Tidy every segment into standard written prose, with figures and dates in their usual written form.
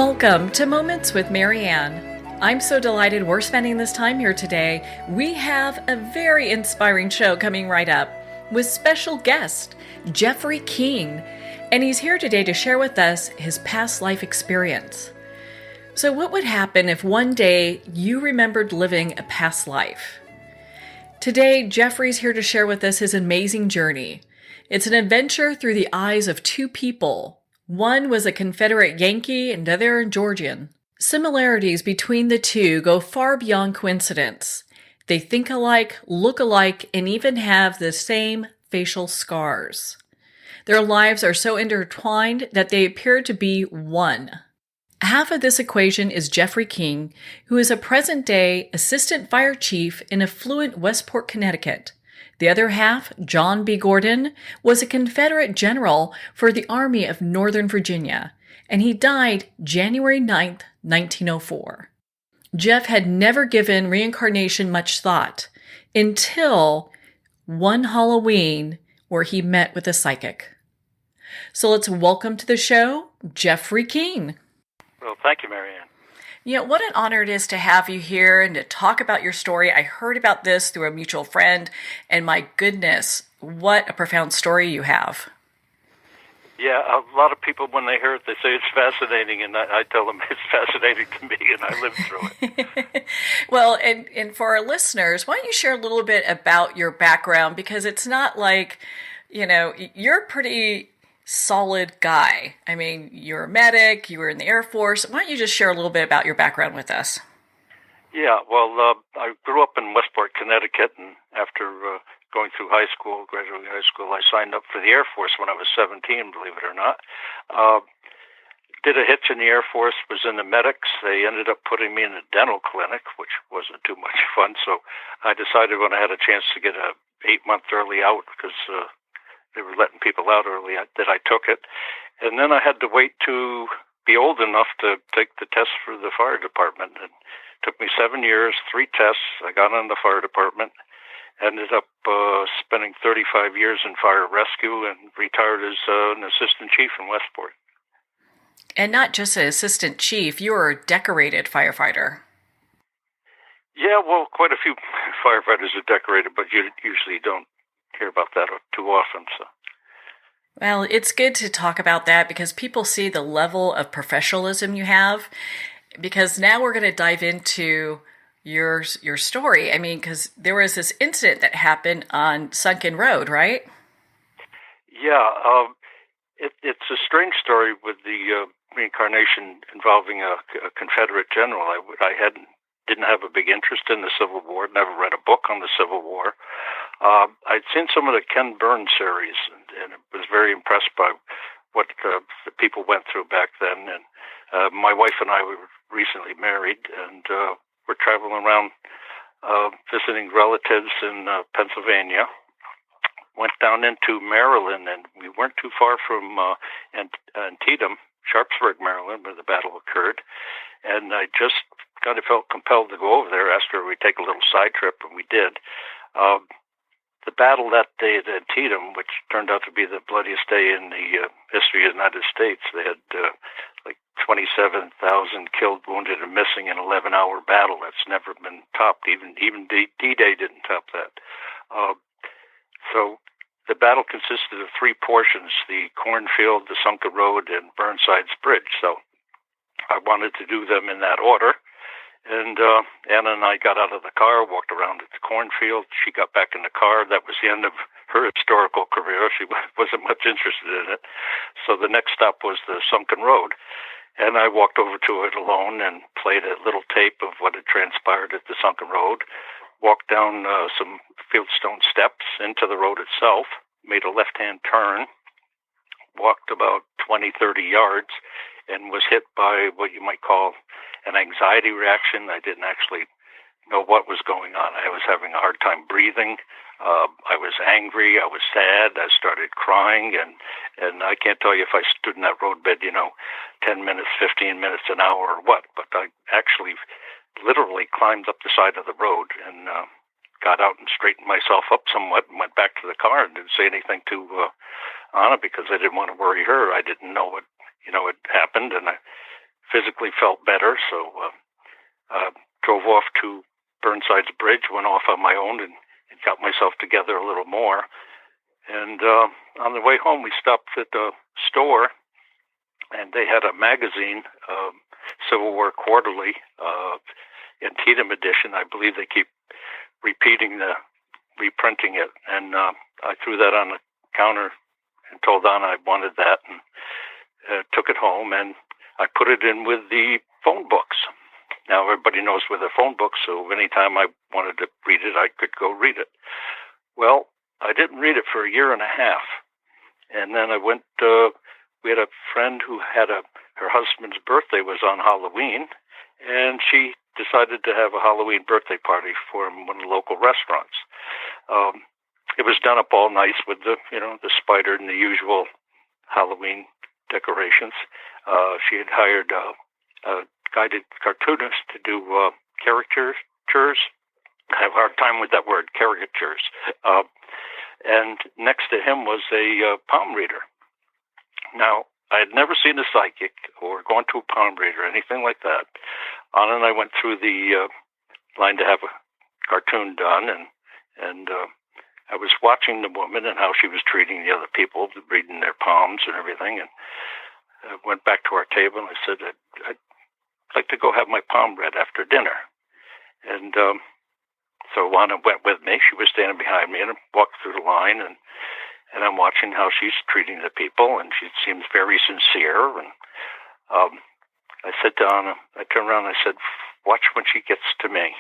Welcome to Moments with Marianne. I'm so delighted we're spending this time here today. We have a very inspiring show coming right up with special guest Jeffrey Keene, and he's here today to share with us his past life experience. So what would happen if one day you remembered living a past life? Today, Jeffrey's here to share with us his amazing journey. It's an adventure through the eyes of two people. One was a Confederate Yankee and the other a Georgian. Similarities between the two go far beyond coincidence. They think alike, look alike, and even have the same facial scars. Their lives are so intertwined that they appear to be one. Half of this equation is Jeffrey Keene, who is a present-day assistant fire chief in affluent Westport, Connecticut. The other half, John B. Gordon, was a Confederate general for the Army of Northern Virginia, and he died January 9th, 1904. Jeff had never given reincarnation much thought until one Halloween where he met with a psychic. So let's welcome to the show, Jeffrey Keene. Well, thank you, Marianne. You know, what an honor it is to have you here and to talk about your story. I heard about this through a mutual friend, and my goodness, what a profound story you have. Yeah, a lot of people, when they hear it, they say it's fascinating, and I tell them it's fascinating to me, and I lived through it. Well, and for our listeners, why don't you share a little bit about your background? Because it's not like, you know, you're a pretty solid guy. I mean, you're a medic, you were in the Air Force. Why don't you just share a little bit about your background with us? Yeah, well, I grew up in Westport, Connecticut, and after going through graduating high school, I signed up for the Air Force when I was 17, believe it or not. Did a hitch in the Air Force, was in the medics. They ended up putting me in a dental clinic, which wasn't too much fun, so I decided when I had a chance to get a 8-month early out, because they were letting people out early, that I took it. And then I had to wait to be old enough to take the test for the fire department. And it took me 7 years, 3 tests. I got on the fire department, ended up spending 35 years in fire rescue, and retired as an assistant chief in Westport. And not just an assistant chief, you were a decorated firefighter. Yeah, well, quite a few firefighters are decorated, but you usually don't hear about that too often. So, well, it's good to talk about that because people see the level of professionalism you have. Because now we're going to dive into your story. I mean, because there was this incident that happened on Sunken Road, right? Yeah, it's a strange story with the reincarnation involving a Confederate general. I didn't have a big interest in the Civil War, never read a book on the Civil War. I'd seen some of the Ken Burns series and was very impressed by what the people went through back then. And my wife and I were recently married, and we're traveling around visiting relatives in Pennsylvania. Went down into Maryland, and we weren't too far from Antietam, Sharpsburg, Maryland, where the battle occurred. And I just kind of felt compelled to go over there, asked her if we'd take a little side trip, and we did. The battle that day at Antietam, which turned out to be the bloodiest day in the history of the United States, they had like 27,000 killed, wounded, and missing in an 11-hour battle. That's never been topped. Even D-Day didn't top that. So the battle consisted of 3 portions: the cornfield, the Sunken Road, and Burnside's Bridge. So I wanted to do them in that order. And Anna and I got out of the car, walked around at the cornfield. She got back in the car. That was the end of her historical career. She wasn't much interested in it. So the next stop was the Sunken Road. And I walked over to it alone and played a little tape of what had transpired at the Sunken Road, walked down some fieldstone steps into the road itself, made a left-hand turn, walked about 20, 30 yards, and was hit by what you might call an anxiety reaction. I didn't actually know what was going on. I was having a hard time breathing. I was angry. I was sad. I started crying, and I can't tell you if I stood in that roadbed, 10 minutes, 15 minutes, an hour, or what. But I actually literally climbed up the side of the road and got out and straightened myself up somewhat and went back to the car and didn't say anything to Anna because I didn't want to worry her. I didn't know what had happened, and I physically felt better, so drove off to Burnside's Bridge, went off on my own, and got myself together a little more. And on the way home, we stopped at the store, and they had a magazine, Civil War Quarterly, Antietam edition. I believe they keep reprinting it. And I threw that on the counter and told Donna I wanted that, and took it home, and I put it in with the phone books. Now everybody knows with a phone book, so anytime I wanted to read it, I could go read it. Well, I didn't read it for a year and a half. And then I went, we had a friend who had her husband's birthday was on Halloween, and she decided to have a Halloween birthday party for him in one of the local restaurants. It was done up all nice with the spider and the usual Halloween decorations. She had hired a guided cartoonist to do caricatures. I have a hard time with that word, caricatures. And next to him was a palm reader. Now, I had never seen a psychic or gone to a palm reader or anything like that. Anna and I went through the line to have a cartoon done, and I was watching the woman and how she was treating the other people, reading their palms and everything. And I went back to our table and I said, I'd like to go have my palm read after dinner. And so Anna went with me. She was standing behind me, and I walked through the line, and I'm watching how she's treating the people, and she seems very sincere. And I said to Anna, I turned around and I said, watch when she gets to me.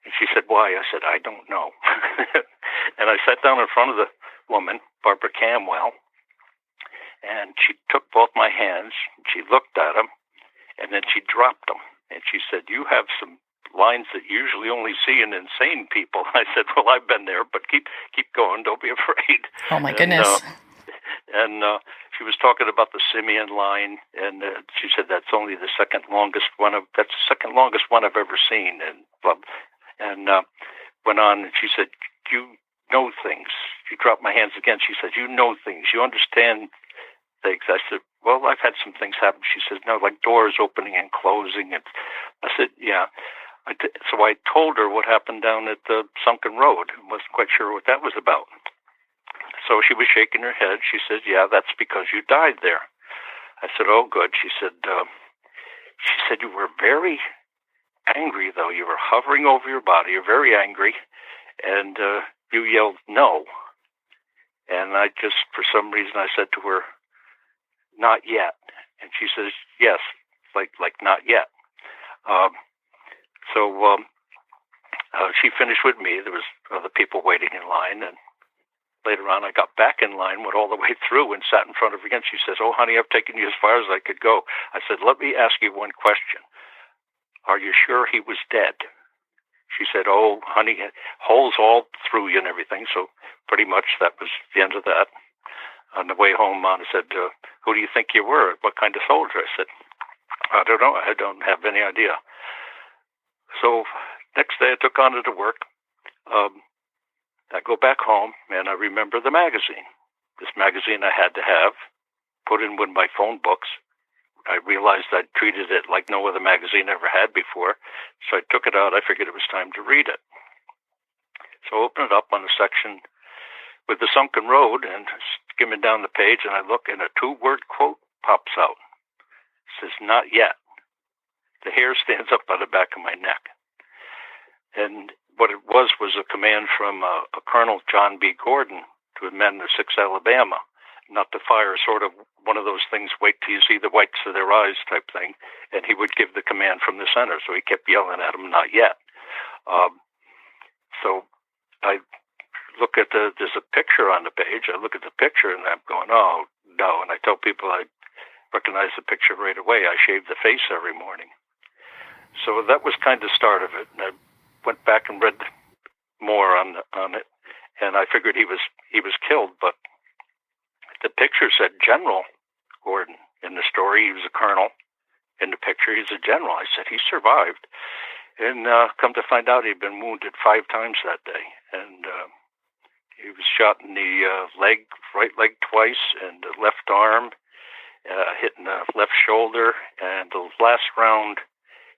And she said, why? I said, I don't know. And I sat down in front of the woman, Barbara Camwell, and she took both my hands, and she looked at them, and then she dropped them. And she said, you have some lines that you usually only see in insane people. I said, well, I've been there, but keep going. Don't be afraid. Oh, my goodness. And she was talking about the simian line, and she said that's only the second longest one I've ever seen. And went on, and she said, you know things. She dropped my hands again. She said, you know things. You understand things. I said, well, I've had some things happen. She says, no, like doors opening and closing. And I said, yeah. So I told her what happened down at the Sunken Road. I wasn't quite sure what that was about. So she was shaking her head. She said, yeah, that's because you died there. I said, oh, good. She said, you were very angry, though. You were hovering over your body. You're very angry. And you yelled, no. And I just, for some reason, I said to her, not yet. And she says, yes, like not yet. So she finished with me. There was other people waiting in line, and later on I got back in line, went all the way through, and sat in front of her again. She says, oh, honey, I've taken you as far as I could go. I said, let me ask you one question. Are you sure he was dead? She said, oh, honey, holes all through you and everything. So pretty much that was the end of that. On the way home, Anna said, who do you think you were? What kind of soldier? I said, I don't know. I don't have any idea. So next day I took Anna to work. I go back home, and I remember the magazine. This magazine I had to have, put in with my phone books. I realized I'd treated it like no other magazine ever had before. So I took it out. I figured it was time to read it. So I opened it up on a section with the Sunken Road, and skimming down the page, and I look, and a 2-word quote pops out. It says, not yet. The hair stands up on the back of my neck. And what it was a command from a Colonel John B. Gordon to the men of 6th Alabama not to fire, sort of one of those things, wait till you see the whites of their eyes type thing. And he would give the command from the center. So he kept yelling at them, not yet. So I look at there's a picture on the page. I look at the picture and I'm going, oh, no. And I tell people I recognize the picture right away. I shave the face every morning. So that was kind of the start of it. And I went back and read more on it. And I figured he was killed, but the picture said General Gordon in the story. He was a colonel. In the picture, he's a general. I said, he survived. And come to find out, he'd been wounded 5 times that day. And he was shot in the right leg twice, and the left arm, hitting the left shoulder, and the last round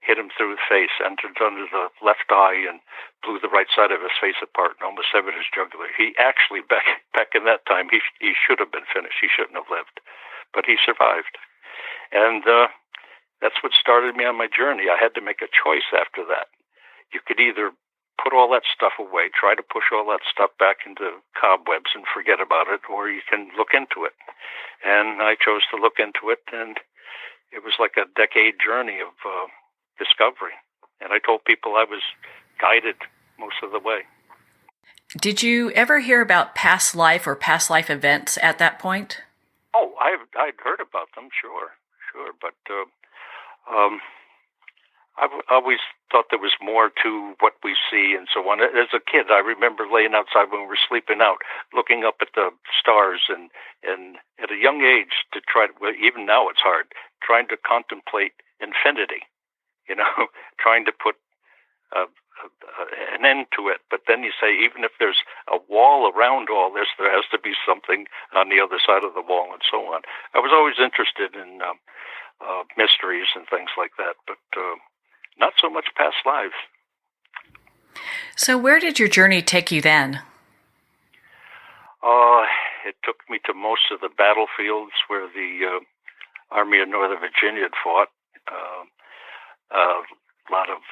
hit him through the face, entered under the left eye, and blew the right side of his face apart and almost severed his jugular. He actually, back in that time, he should have been finished. He shouldn't have lived, but he survived. And that's what started me on my journey. I had to make a choice after that. You could either put all that stuff away, try to push all that stuff back into cobwebs and forget about it, or you can look into it. And I chose to look into it, and it was like a decade journey of discovery. And I told people I was guided most of the way. Did you ever hear about past life or past life events at that point? Oh, I'd heard about them, sure. But I've always thought there was more to what we see and so on. As a kid, I remember laying outside when we were sleeping out, looking up at the stars, and at a young age to try to, well, even now it's hard, trying to contemplate infinity, trying to put an end to it. But then you say, even if there's a wall around all this, there has to be something on the other side of the wall and so on. I was always interested in mysteries and things like that, but not so much past lives. So where did your journey take you then? It took me to most of the battlefields where the Army of Northern Virginia had fought. A lot of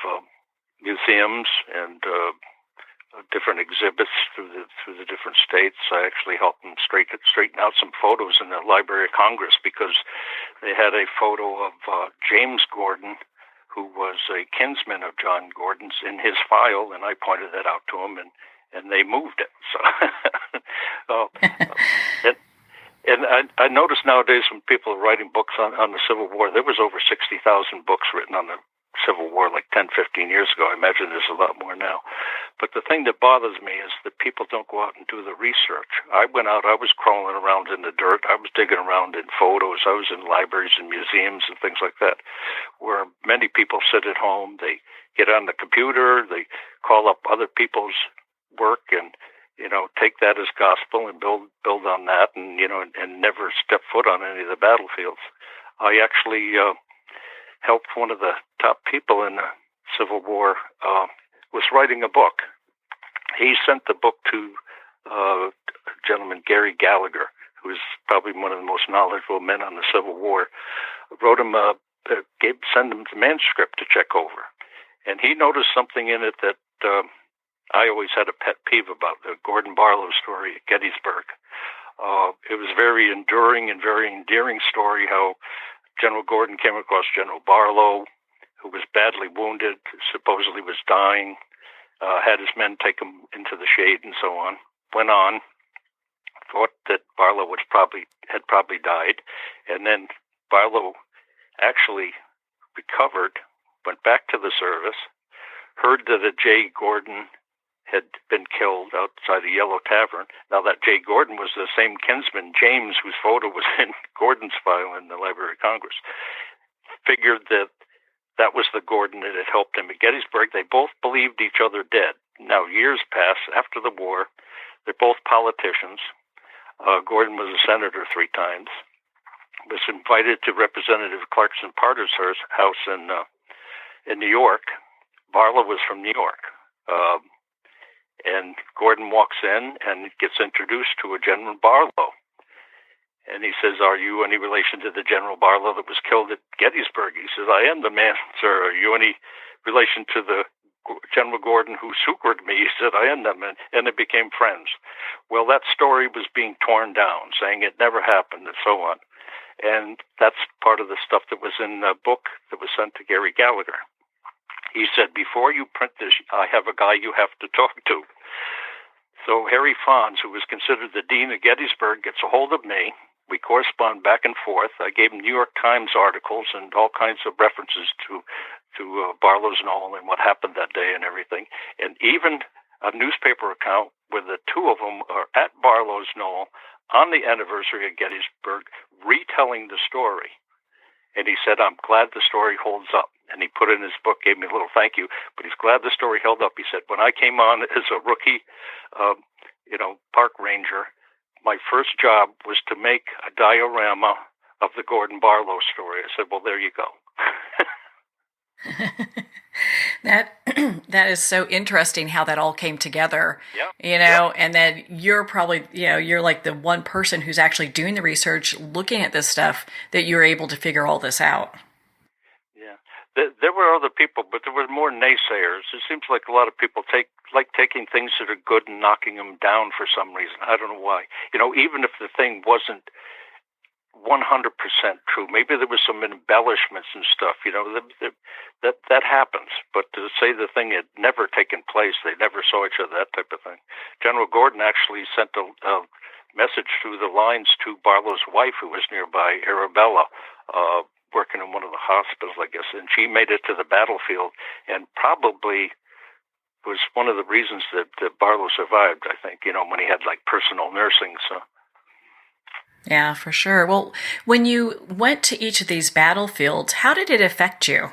museums and different exhibits through the different states. I actually helped them straighten out some photos in the Library of Congress, because they had a photo of James Gordon, who was a kinsman of John Gordon's, in his file, and I pointed that out to him, and they moved it. So, and I notice nowadays when people are writing books on the Civil War, there was over 60,000 books written on the Civil War like 10, 15 years ago. I imagine there's a lot more now. But the thing that bothers me is that people don't go out and do the research. I went out, I was crawling around in the dirt, I was digging around in photos, I was in libraries and museums and things like that, where many people sit at home, they get on the computer, they call up other people's work and, take that as gospel and build on that, and, and never step foot on any of the battlefields. I actually helped one of the top people in the Civil War, was writing a book. He sent the book to a gentleman, Gary Gallagher, who is probably one of the most knowledgeable men on the Civil War. Wrote him send him the manuscript to check over. And he noticed something in it that I always had a pet peeve about, the Gordon Barlow story at Gettysburg. It was a very enduring and very endearing story, how General Gordon came across General Barlow, who was badly wounded, supposedly was dying, had his men take him into the shade and so on, went on, thought that Barlow had probably died, and then Barlow actually recovered, went back to the service, heard that a J. Gordon had been killed outside the Yellow Tavern. Now, that J. Gordon was the same kinsman, James, whose photo was in Gordon's file in the Library of Congress. Figured that was the Gordon that had helped him at Gettysburg. They both believed each other dead. Now, years pass after the war. They're both politicians. Gordon was a senator 3 times. Was invited to Representative Clarkson Parder's house in New York. Barlow was from New York. And Gordon walks in and gets introduced to a General Barlow. And he says, "Are you any relation to the General Barlow that was killed at Gettysburg?" He says, "I am the man, sir. Are you any relation to the General Gordon who succored me?" He said, "I am that man." And they became friends. Well, that story was being torn down, saying it never happened and so on. And that's part of the stuff that was in the book that was sent to Gary Gallagher. He said, "Before you print this, I have a guy you have to talk to." So Harry Fonz, who was considered the dean of Gettysburg, gets a hold of me. We correspond back and forth. I gave him New York Times articles and all kinds of references to Barlow's knoll and what happened that day and everything. And even a newspaper account where the two of them are at Barlow's knoll on the anniversary of Gettysburg, retelling the story. And he said, "I'm glad the story holds up." And he put in his book, gave me a little thank you, but he's glad the story held up. He said, "When I came on as a rookie, park ranger, my first job was to make a diorama of the Gordon Barlow story. I said, well, there you go. That that is so interesting how that all came together. Yeah. And then you're probably, you're like the one person who's actually doing the research, looking at this stuff, that you're able to figure all this out. Yeah. There were other people, but there were more naysayers. It seems like a lot of people like taking things that are good and knocking them down for some reason. I don't know why. Even if the thing wasn't 100% true. Maybe there was some embellishments and stuff, that happens. But to say the thing had never taken place, they never saw each other, that type of thing. General Gordon actually sent a message through the lines to Barlow's wife, who was nearby, Arabella, working in one of the hospitals, I guess, and she made it to the battlefield and probably was one of the reasons that Barlow survived, I think, when he had like personal nursing, so. Yeah, for sure. Well, when you went to each of these battlefields, how did it affect you?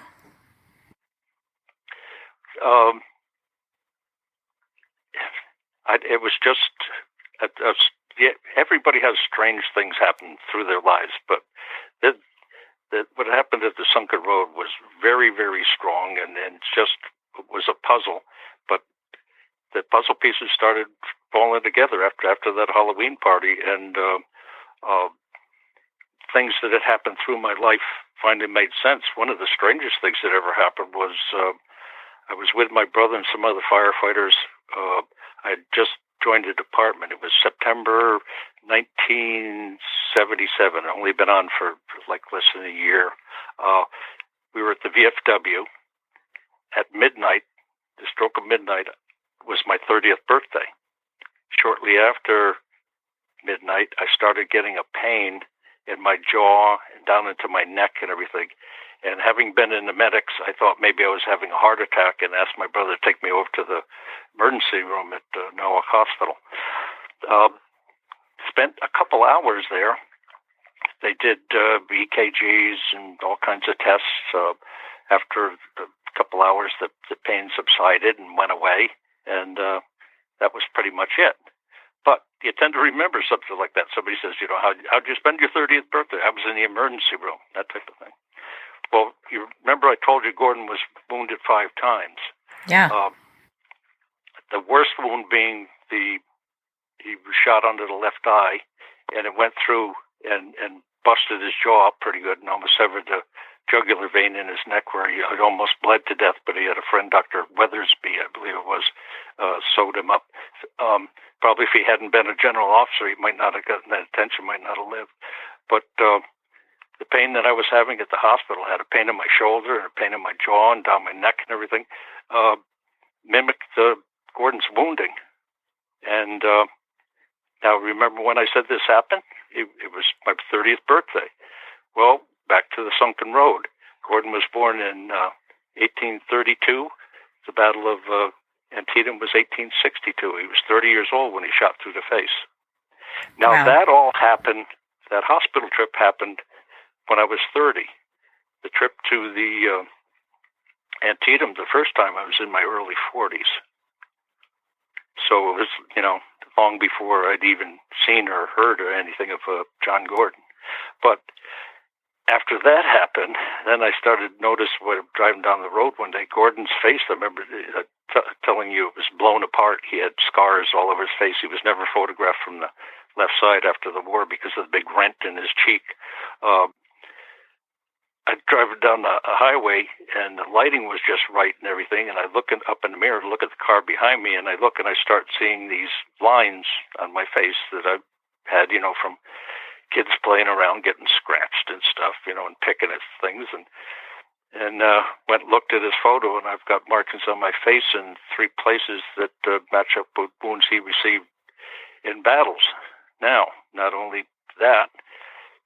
It was just, everybody has strange things happen through their lives, but what happened at the Sunken Road was very, very strong, and just was a puzzle. But the puzzle pieces started falling together after that Halloween party, and things that had happened through my life finally made sense. One of the strangest things that ever happened was I was with my brother and some other firefighters. I had just joined a department. It was September 1977. I'd only been on for like less than a year. We were at the VFW at midnight. The stroke of midnight was my 30th birthday. Shortly after midnight, I started getting a pain in my jaw and down into my neck and everything. And having been in the medics, I thought maybe I was having a heart attack and asked my brother to take me over to the emergency room at Norwalk Hospital. Spent a couple hours there. They did EKGs and all kinds of tests. After a couple hours, the pain subsided and went away, and that was pretty much it. But you tend to remember something like that. Somebody says, how'd you spend your 30th birthday? I was in the emergency room, that type of thing. Well, you remember I told you Gordon was wounded 5 times. Yeah. The worst wound being he was shot under the left eye, and it went through and busted his jaw up pretty good and almost severed the jugular vein in his neck where he had almost bled to death, but he had a friend, Dr. Weathersby, I believe it was, sewed him up. Probably if he hadn't been a general officer, he might not have gotten that attention, might not have lived. But the pain that I was having at the hospital, I had a pain in my shoulder and a pain in my jaw and down my neck and everything, mimicked Gordon's wounding. And now remember when I said this happened? It was my 30th birthday. Well, back to the Sunken Road. Gordon was born in 1832. The Battle of Antietam was 1862. He was 30 years old when he shot through the face. Now, Wow. That all happened, that hospital trip happened when I was 30. The trip to the Antietam, the first time, I was in my early 40s. So it was, long before I'd even seen or heard or anything of John Gordon. But after that happened, then I started to notice when driving down the road one day, Gordon's face, I remember telling you, it was blown apart. He had scars all over his face. He was never photographed from the left side after the war because of the big rent in his cheek. I'd drive down a highway, and the lighting was just right and everything, and I look up in the mirror to look at the car behind me, and I look and I start seeing these lines on my face that I had, from kids playing around, getting scratched and stuff, and picking at things, and went and looked at his photo, and I've got markings on my face in 3 places that match up with wounds he received in battles. Now, not only that,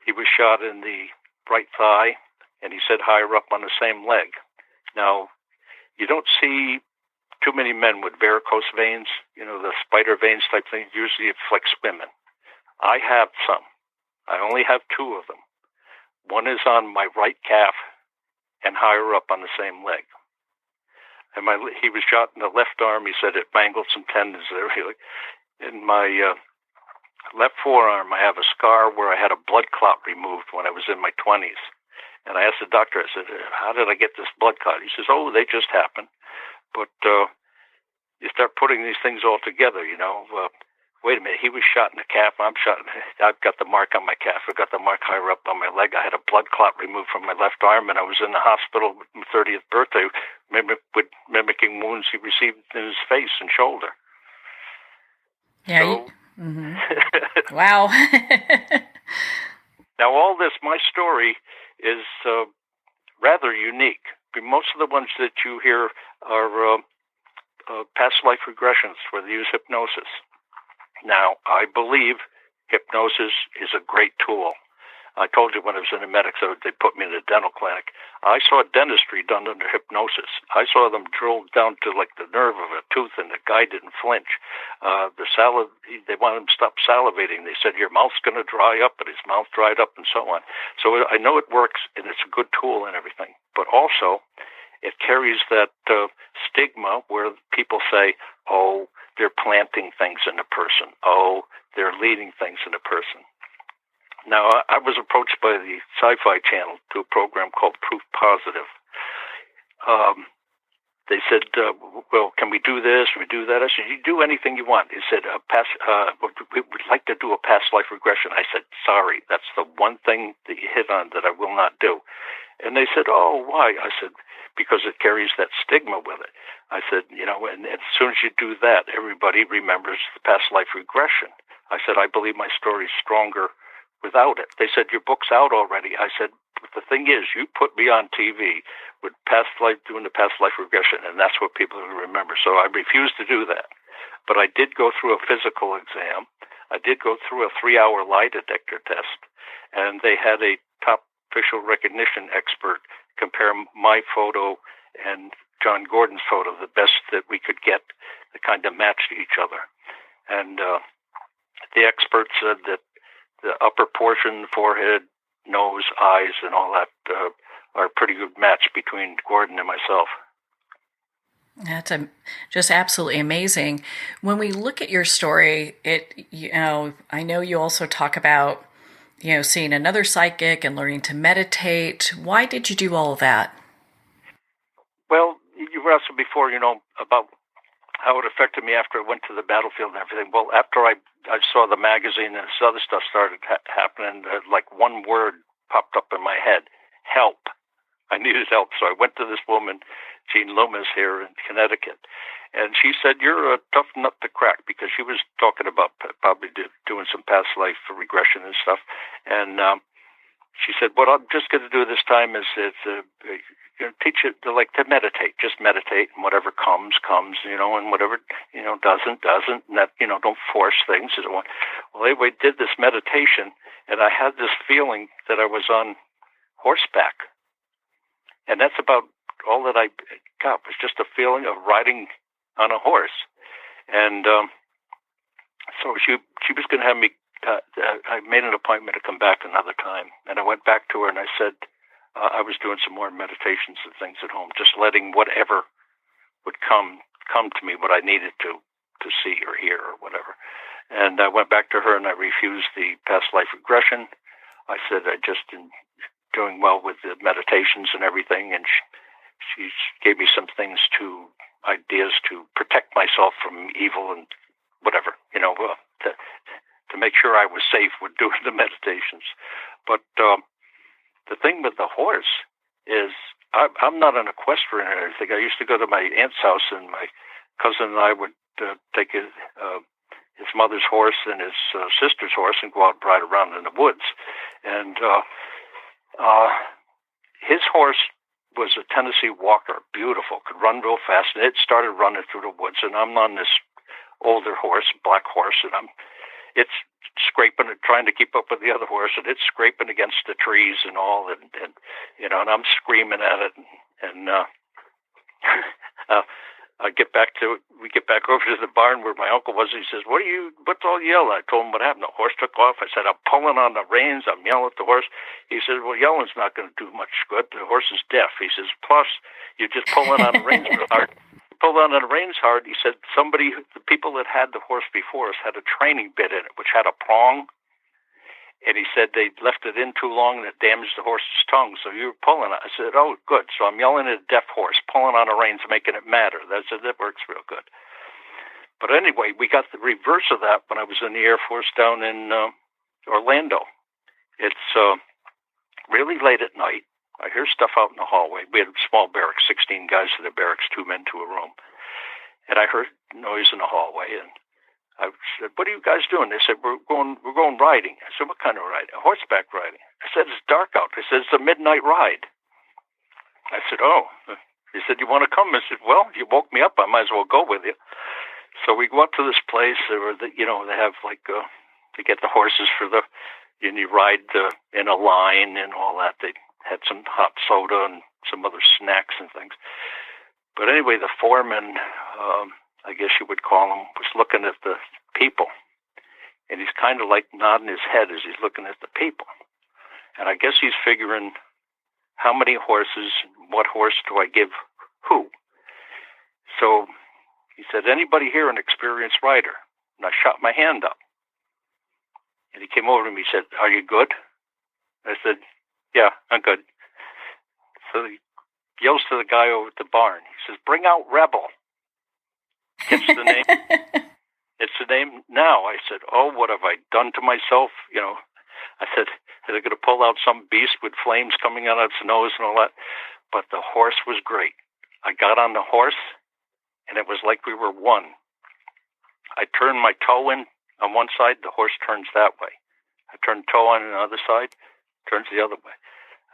he was shot in the right thigh, and he said higher up on the same leg. Now, you don't see too many men with varicose veins, the spider veins type thing. Usually it afflicts women. I have some. I only have 2 of them. One is on my right calf and higher up on the same leg. And he was shot in the left arm. He said it mangled some tendons there. In my left forearm, I have a scar where I had a blood clot removed when I was in my 20s. And I asked the doctor, I said, how did I get this blood clot? He says, oh, they just happen. But you start putting these things all together, wait a minute, he was shot in the calf, I've got the mark on my calf, I've got the mark higher up on my leg, I had a blood clot removed from my left arm, and I was in the hospital with my 30th birthday mimicking wounds he received in his face and shoulder. Yeah. Wow. Now, all this, my story is rather unique. Most of the ones that you hear are past life regressions where they use hypnosis. Now, I believe hypnosis is a great tool. I told you when I was in the medics, they put me in a dental clinic. I saw dentistry done under hypnosis. I saw them drill down to like the nerve of a tooth, and the guy didn't flinch. They wanted him to stop salivating. They said, your mouth's going to dry up, and his mouth dried up, and so on. So I know it works, and it's a good tool and everything. But also, it carries that stigma where people say, oh, they're planting things in a person. Oh, they're leading things in a person. Now, I was approached by the Sci-Fi Channel to a program called Proof Positive. They said, well, can we do this? Can we do that? I said, you do anything you want. They said, we would like to do a past life regression. I said, sorry, that's the one thing that you hit on that I will not do. And they said, oh, why? I said, because it carries that stigma with it. I said, and as soon as you do that, everybody remembers the past life regression. I said, I believe my story is stronger without it. They said, your book's out already. I said, but the thing is, you put me on TV with doing the past life regression, and that's what people will remember. So I refused to do that. But I did go through a physical exam. I did go through a 3-hour lie detector test, and they had a top facial recognition expert compare my photo and John Gordon's photo, the best that we could get, that kind of matched each other. And the expert said that the upper portion, forehead, nose, eyes, and all that are a pretty good match between Gordon and myself. That's just absolutely amazing. When we look at your story, I know you also talk about, seeing another psychic and learning to meditate. Why did you do all of that? Well, you were asking before, about how it affected me after I went to the battlefield and everything. Well, after I saw the magazine and this other stuff started happening, like one word popped up in my head, help. I needed help. So I went to this woman, Jean Loomis, here in Connecticut. And she said, you're a tough nut to crack, because she was talking about probably doing some past life regression and stuff. And she said, what I'm just going to do this time is teach you to meditate. Just meditate, and whatever comes, and whatever, doesn't, and that, don't force things. Well, anyway, did this meditation, and I had this feeling that I was on horseback. And that's about all that I got, was just a feeling of riding on a horse. And so she was going to have me, I made an appointment to come back another time. And I went back to her and I said, I was doing some more meditations and things at home, just letting whatever would come to me, what I needed to see or hear or whatever. And I went back to her and I refused the past life regression. I said I just am doing well with the meditations and everything, and she gave me some ideas to protect myself from evil and whatever, to make sure I was safe with doing the meditations. But the thing with the horse is I'm not an equestrian or anything. I used to go to my aunt's house, and my cousin and I would take his mother's horse and his sister's horse and go out and ride around in the woods. And his horse was a Tennessee Walker, beautiful, could run real fast, and it started running through the woods. And I'm on this older horse, black horse, and it's scraping and trying to keep up with the other horse, and it's scraping against the trees and all, and I'm screaming at it, and we get back over to the barn where my uncle was. He says, what's all yell? I told him what happened. The horse took off. I said, I'm pulling on the reins. I'm yelling at the horse. He says, well, yelling's not going to do much good. The horse is deaf. He says, plus, you're just pulling on the reins real hard. pulled on the reins hard. He said the people that had the horse before us had a training bit in it, which had a prong. And he said they left it in too long and it damaged the horse's tongue. So you were pulling it. I said, oh, good. So I'm yelling at a deaf horse, pulling on the reins, making it matter. That works real good. But anyway, we got the reverse of that when I was in the Air Force down in Orlando. It's really late at night. I hear stuff out in the hallway. We had a small barracks, 16 guys in the barracks, 2 men to a room. And I heard noise in the hallway, and I said, what are you guys doing? They said, we're going riding. I said, what kind of riding? Horseback riding. I said, it's dark out. They said, it's a midnight ride. I said, oh. He said, you want to come? I said, well, you woke me up. I might as well go with you. So we go up to this place where, they have to get the horses and you ride in a line and all that. They had some hot soda and some other snacks and things. But anyway, the foreman, I guess you would call him, was looking at the people. And he's kind of like nodding his head as he's looking at the people. And I guess he's figuring how many horses, what horse do I give who? So he said, anybody here an experienced rider? And I shot my hand up. And he came over to me and said, are you good? I said, yeah, I'm good. So he yells to the guy over at the barn. He says, bring out Rebel. It's the name. It's the name now. I said, oh, what have I done to myself? I said, they're going to pull out some beast with flames coming out of its nose and all that. But the horse was great. I got on the horse, and it was like we were one. I turned my toe in on one side, the horse turns that way. I turn toe on the other side, turns the other way.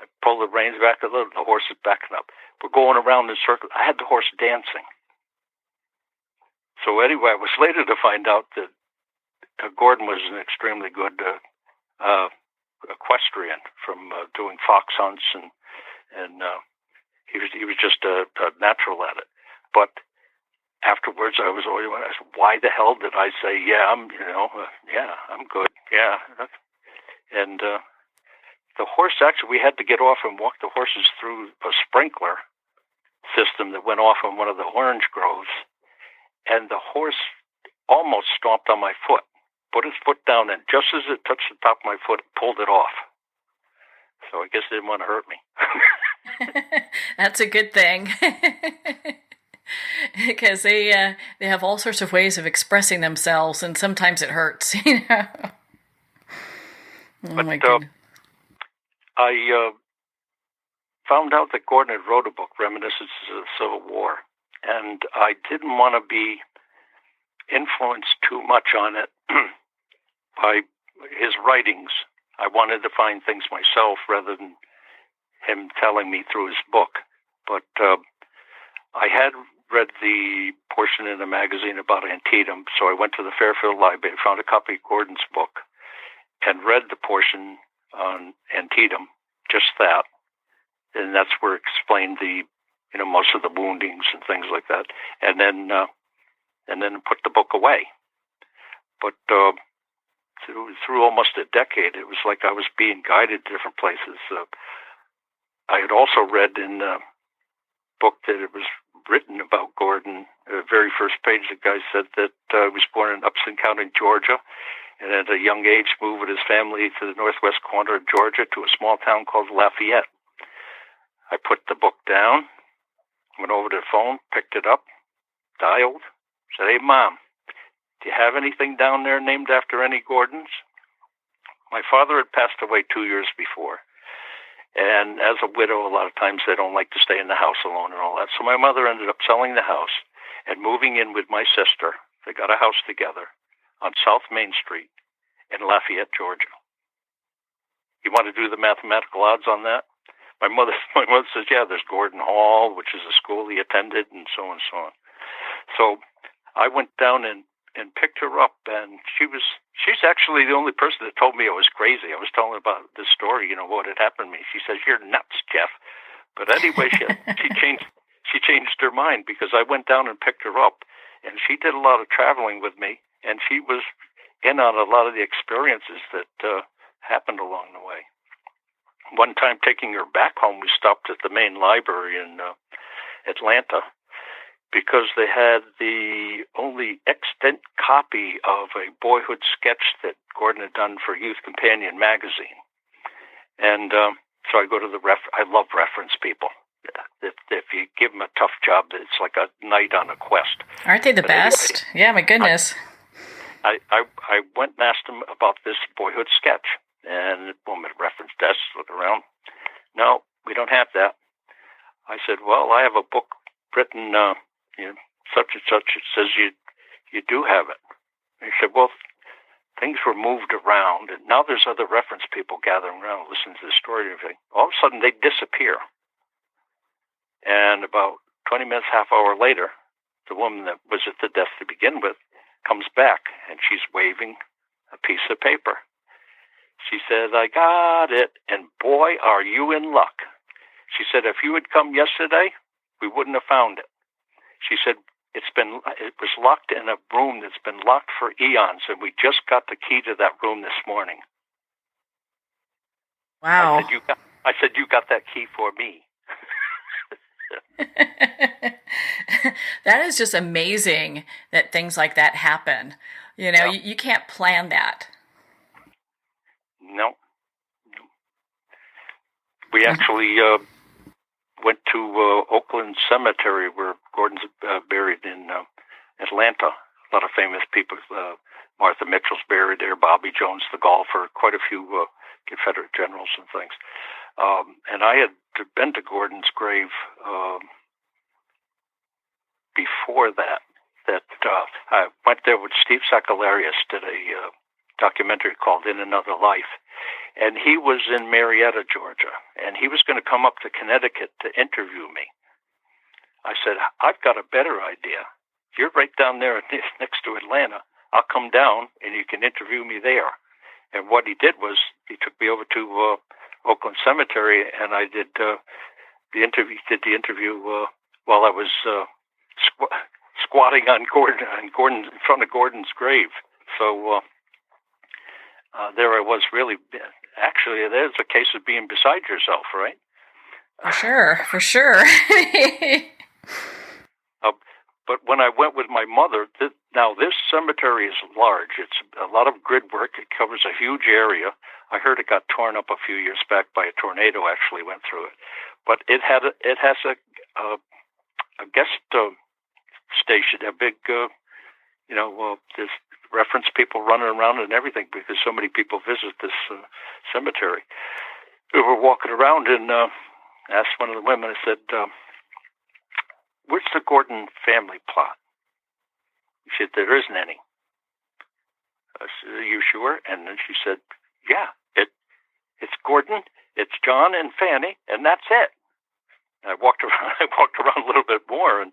I pull the reins back a little, the horse is backing up. We're going around in circles. I had the horse dancing. So anyway, I was later to find out that Gordon was an extremely good equestrian from doing fox hunts, and he was just a natural at it. But afterwards, I was always asked, why the hell did I say, I'm good, yeah. And the horse, actually, we had to get off and walk the horses through a sprinkler system that went off on one of the orange groves. And the horse almost stomped on my foot, put his foot down, and just as it touched the top of my foot, it pulled it off. So I guess it didn't want to hurt me. That's a good thing. Because they have all sorts of ways of expressing themselves, and sometimes it hurts, Oh, but, my goodness. I found out that Gordon had wrote a book, Reminiscences of the Civil War, and I didn't want to be influenced too much on it by his writings. I wanted to find things myself rather than him telling me through his book. But I had read the portion in the magazine about Antietam, so I went to the Fairfield Library, found a copy of Gordon's book, and read the portion on Antietam, just that. And that's where it explained most of the woundings and things like that. And then put the book away. But through almost a decade, it was like I was being guided to different places. I had also read in the book that it was written about Gordon. The very first page, the guy said that he was born in Upson County, Georgia, and at a young age moved with his family to the northwest corner of Georgia to a small town called Lafayette. I put the book down, went over to the phone, picked it up, dialed, said, "Hey, Mom, do you have anything down there named after any Gordons?" My father had passed away 2 years before. And as a widow, a lot of times they don't like to stay in the house alone and all that. So my mother ended up selling the house and moving in with my sister. They got a house together on South Main Street in Lafayette, Georgia. You want to do the mathematical odds on that? My mother says, yeah, there's Gordon Hall, which is a school he attended, and so on and so on. So I went down and picked her up, and she's actually the only person that told me I was crazy. I was telling her about this story, what had happened to me. She says, "You're nuts, Jeff." But anyway, she changed her mind, because I went down and picked her up, and she did a lot of traveling with me, and she was in on a lot of the experiences that happened along the way. One time, taking her back home, we stopped at the main library in Atlanta, because they had the only extant copy of a boyhood sketch that Gordon had done for Youth Companion magazine. And so I go to I love reference people. If you give them a tough job, it's like a knight on a quest. Aren't they the best? Anyway, yeah, my goodness. I went and asked them about this boyhood sketch. And the woman at reference desk looked around. No, we don't have that. I said, well, I have a book written, such and such. It says you do have it. And he said, well, things were moved around, and now there's other reference people gathering around, listening to the story and everything. All of a sudden, they disappear. And about 20 minutes, half hour later, the woman that was at the desk to begin with comes back, and she's waving a piece of paper. She says, I got it, and boy, are you in luck. She said, if you had come yesterday, we wouldn't have found it. She said, it was locked in a room that's been locked for eons, and we just got the key to that room this morning. Wow. I said, you got that key for me. That is just amazing that things like that happen. You can't plan that. No. We actually went to Oakland Cemetery, where Gordon's buried in Atlanta. A lot of famous people. Martha Mitchell's buried there, Bobby Jones, the golfer, quite a few Confederate generals and things. And I had been to Gordon's grave before that. I went there with Steve Sakalarios, did a documentary called In Another Life. And he was in Marietta, Georgia, and he was going to come up to Connecticut to interview me. I said, I've got a better idea. If you're right down there next to Atlanta, I'll come down and you can interview me there. And what he did was he took me over to Oakland Cemetery, and I did the interview while I was squatting on Gordon in front of Gordon's grave. So there I was, really. Actually, there's a case of being beside yourself, right? For sure. But when I went with my mother, now this cemetery is large. It's a lot of grid work. It covers a huge area. I heard it got torn up a few years back by a tornado. Actually, went through it, but it has a guest station, a big, there's reference people running around and everything because so many people visit this cemetery. We were walking around and asked one of the women, I said, where's the Gordon family plot? She said, there isn't any. I said, are you sure? And then she said, yeah, it's Gordon, it's John and Fanny, and that's it. And I walked around a little bit more and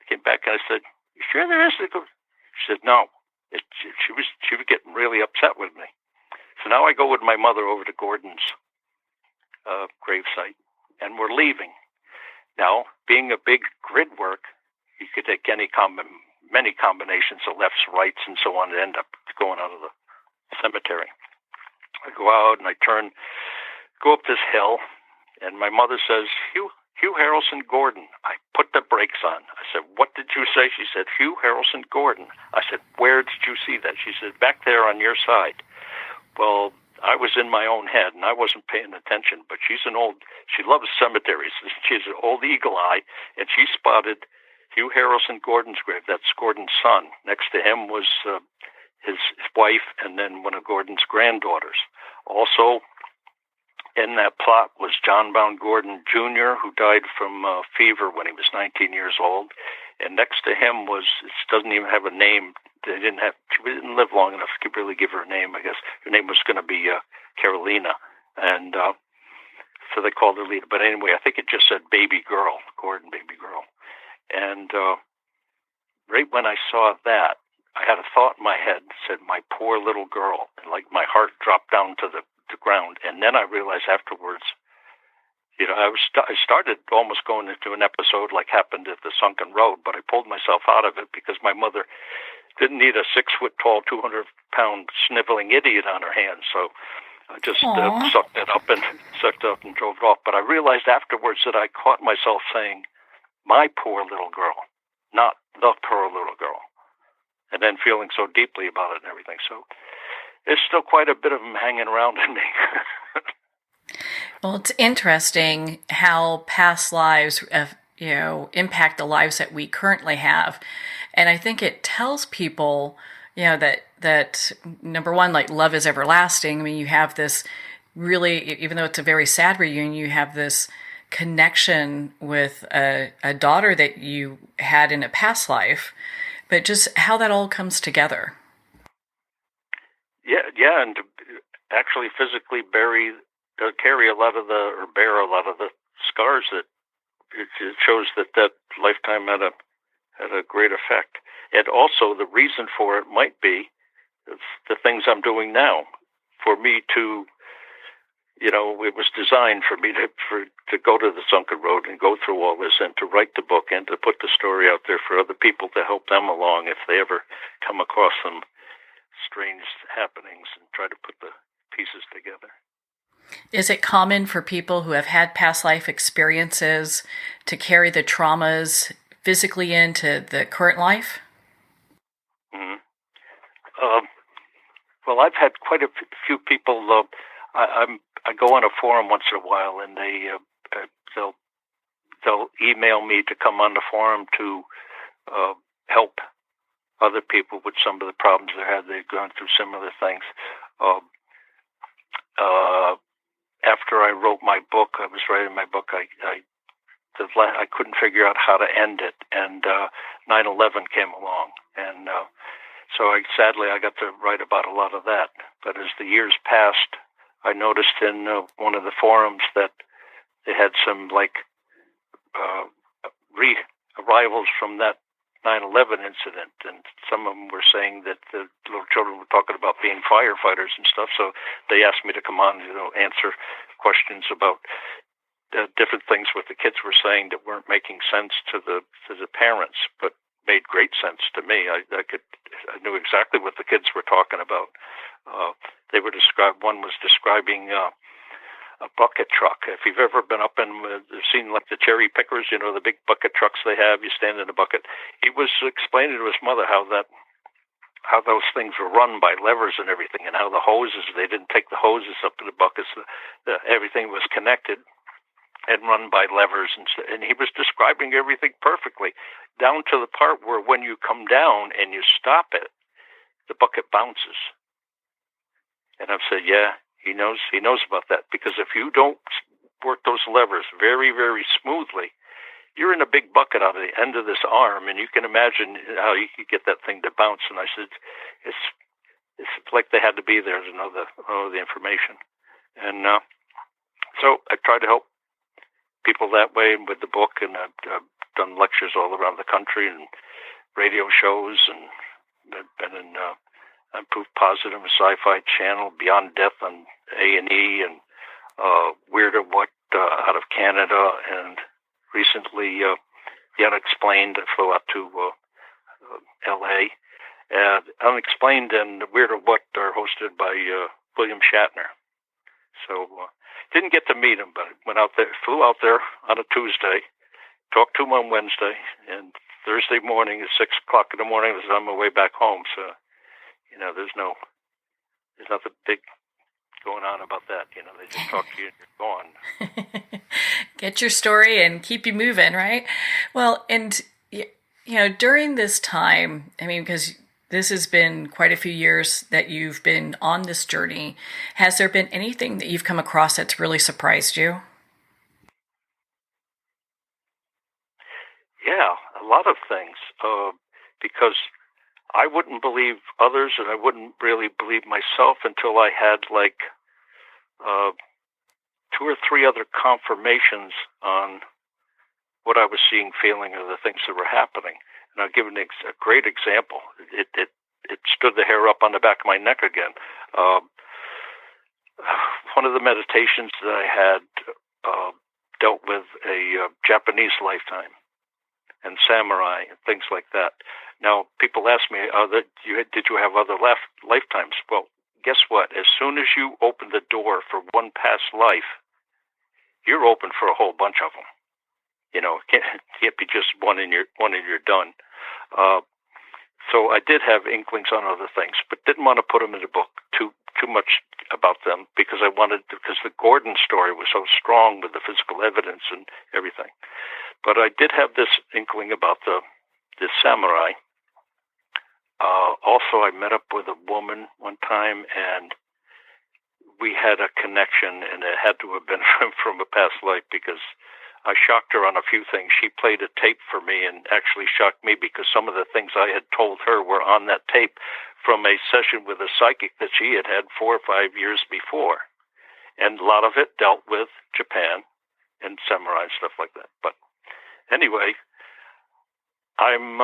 came back and I said, you sure there is? She said, no. She was getting really upset with me. So now I go with my mother over to Gordon's gravesite, and we're leaving. Now, being a big grid work, you could take many combinations of lefts, rights, and so on, and end up going out of the cemetery. I go out and I go up this hill, and my mother says, Hugh Harrelson Gordon. I put the brakes on. I said, what did you say? She said, Hugh Harrelson Gordon. I said, where did you see that? She said, back there on your side. Well, I was in my own head, and I wasn't paying attention, but she loves cemeteries. She's an old eagle eye, and she spotted Hugh Harrelson Gordon's grave. That's Gordon's son. Next to him was his wife and then one of Gordon's granddaughters. Also, in that plot was John Bound Gordon Jr., who died from fever when he was 19 years old. And next to him it doesn't even have a name. She didn't live long enough to really give her a name, I guess. Her name was going to be Carolina. And so they called her Lita. But anyway, I think it just said baby girl, Gordon baby girl. And right when I saw that, I had a thought in my head that said, my poor little girl. And like my heart dropped down to the ground. And then I realized afterwards, I started almost going into an episode like happened at the Sunken Road, but I pulled myself out of it because my mother didn't need a 6-foot-tall, 200-pound sniveling idiot on her hands. So I just sucked it up and drove it off. But I realized afterwards that I caught myself saying, my poor little girl. not the poor little girl, and then feeling so deeply about it and everything. So there's still quite a bit of them hanging around in me. Well, it's interesting how past lives, impact the lives that we currently have, and I think it tells people, that number one, like love is everlasting. I mean, you have this really, even though it's a very sad reunion, you have this connection with a daughter that you had in a past life, but just how that all comes together. Yeah, and to actually physically carry a lot of or bear a lot of the scars that it shows that lifetime had a great effect. And also the reason for it might be the things I'm doing now. For me to, it was designed for me to go to the sunken road and go through all this and to write the book and to put the story out there for other people to help them along if they ever come across some strange happenings and try to put the pieces together. Is it common for people who have had past life experiences to carry the traumas physically into the current life? Mm-hmm. Well, I've had quite a few people. I go on a forum once in a while, and they'll email me to come on the forum to help other people with some of the problems they had. They've gone through similar things. After I wrote my book, I was writing my book. I couldn't figure out how to end it, and 9/11 came along, and so sadly I got to write about a lot of that. But as the years passed, I noticed in one of the forums that they had some re-arrivals from that 9/11 incident, and some of them were saying that the little children were talking about being firefighters and stuff. So they asked me to come on, answer questions about different things what the kids were saying that weren't making sense to the parents, but made great sense to me. I knew exactly what the kids were talking about. They were one was describing a bucket truck. If you've ever been up and seen like the cherry pickers, the big bucket trucks they have, you stand in a bucket. He was explaining to his mother how those things were run by levers and everything, and how the hoses, they didn't take the hoses up to the buckets. Everything was connected and run by levers, and he was describing everything perfectly, down to the part where when you come down and you stop it, the bucket bounces. And I've said, yeah, he knows about that, because if you don't work those levers very, very smoothly, you're in a big bucket on the end of this arm, and you can imagine how you could get that thing to bounce. And I said, it's like they had to be there to know the information. And so I try to help people that way with the book, and I've done lectures all around the country and radio shows, and I've been in Proof Positive, a sci-fi channel, Beyond Death on A&E, and Weird or What out of Canada, and recently The Unexplained. I flew out to L.A. And Unexplained and Weird or What are hosted by William Shatner. So didn't get to meet him, but flew out there on a Tuesday, talked to him on Wednesday, and Thursday morning at 6 o'clock in the morning, I was on my way back home. So there's nothing big going on about that. They just talk to you and you're gone. Get your story and keep you moving, right? Well, and during this time, I mean, because this has been quite a few years that you've been on this journey, has there been anything that you've come across that's really surprised you? Yeah, a lot of things, because I wouldn't believe others, and I wouldn't really believe myself until I had 2 or 3 other confirmations on what I was seeing, feeling, or the things that were happening. And I'll give a great example. It stood the hair up on the back of my neck again. One of the meditations that I had dealt with a Japanese lifetime and samurai and things like that. Now, people ask me, did you have other lifetimes? Well, guess what? As soon as you open the door for one past life, you're open for a whole bunch of them. It can't be just one and you're done. So I did have inklings on other things, but didn't want to put them in the book too much about them because the Gordon story was so strong with the physical evidence and everything. But I did have this inkling about the samurai. Also, I met up with a woman one time, and we had a connection, and it had to have been from a past life because I shocked her on a few things. She played a tape for me and actually shocked me because some of the things I had told her were on that tape from a session with a psychic that she had had 4 or 5 years before. And a lot of it dealt with Japan and samurai and stuff like that. But anyway, I'm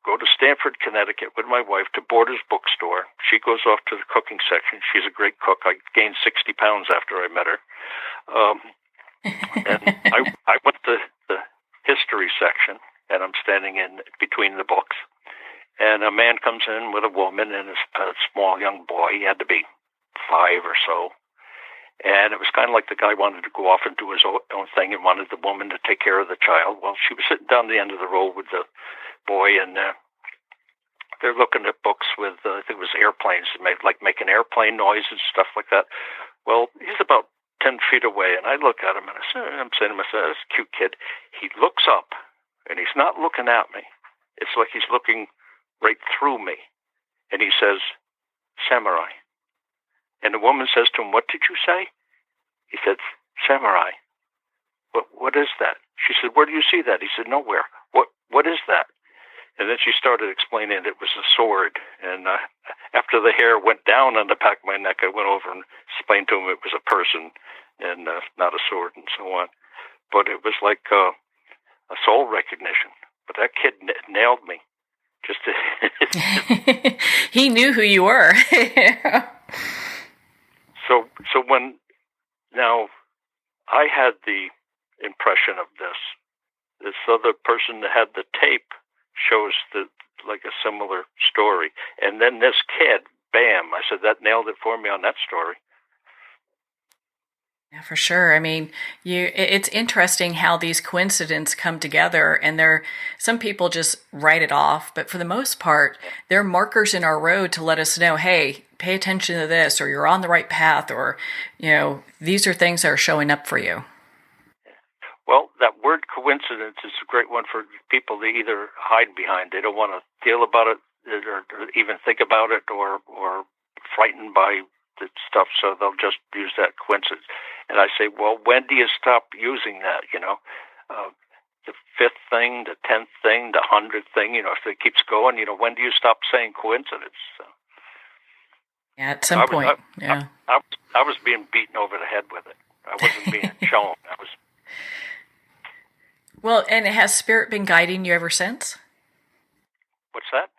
go to Stamford, Connecticut with my wife to Borders bookstore. She goes off to the cooking section. She's a great cook. I gained 60 pounds after I met her. And I went to the history section, and I'm standing in between the books. And a man comes in with a woman and a small young boy. He had to be 5 or so. And it was kind of like the guy wanted to go off and do his own thing and wanted the woman to take care of the child. Well, she was sitting down the end of the road with the boy, and they're looking at books with, I think it was airplanes, making airplane noise and stuff like that. Well, he's about 10 feet away, and I look at him, and I'm saying to myself, this cute kid. He looks up, and he's not looking at me. It's like he's looking right through me. And he says, samurai. And the woman says to him, what did you say? He said, samurai. What is that? She said, where do you see that? He said, nowhere. What is that? And then she started explaining it was a sword. And after the hair went down on the back of my neck, I went over and explained to him it was a person and not a sword and so on. But it was like a soul recognition. But that kid nailed me. He knew who you were. So when now I had the impression of this other person that had the tape shows like a similar story. And then this kid, bam, I said, that nailed it for me on that story. Yeah, for sure. I mean, it's interesting how these coincidences come together, and some people just write it off, but for the most part, they're markers in our road to let us know, hey, pay attention to this, or you're on the right path, or, these are things that are showing up for you. Well, that word coincidence is a great one for people to either hide behind. They don't want to feel about it or even think about it or frightened by the stuff, so they'll just use that coincidence. And I say, well, when do you stop using that? The 5th thing, the 10th thing, the 100th thing, if it keeps going, when do you stop saying coincidence? So, yeah, at some point, yeah. I was being beaten over the head with it. I wasn't being shown. Well, and has Spirit been guiding you ever since? What's that?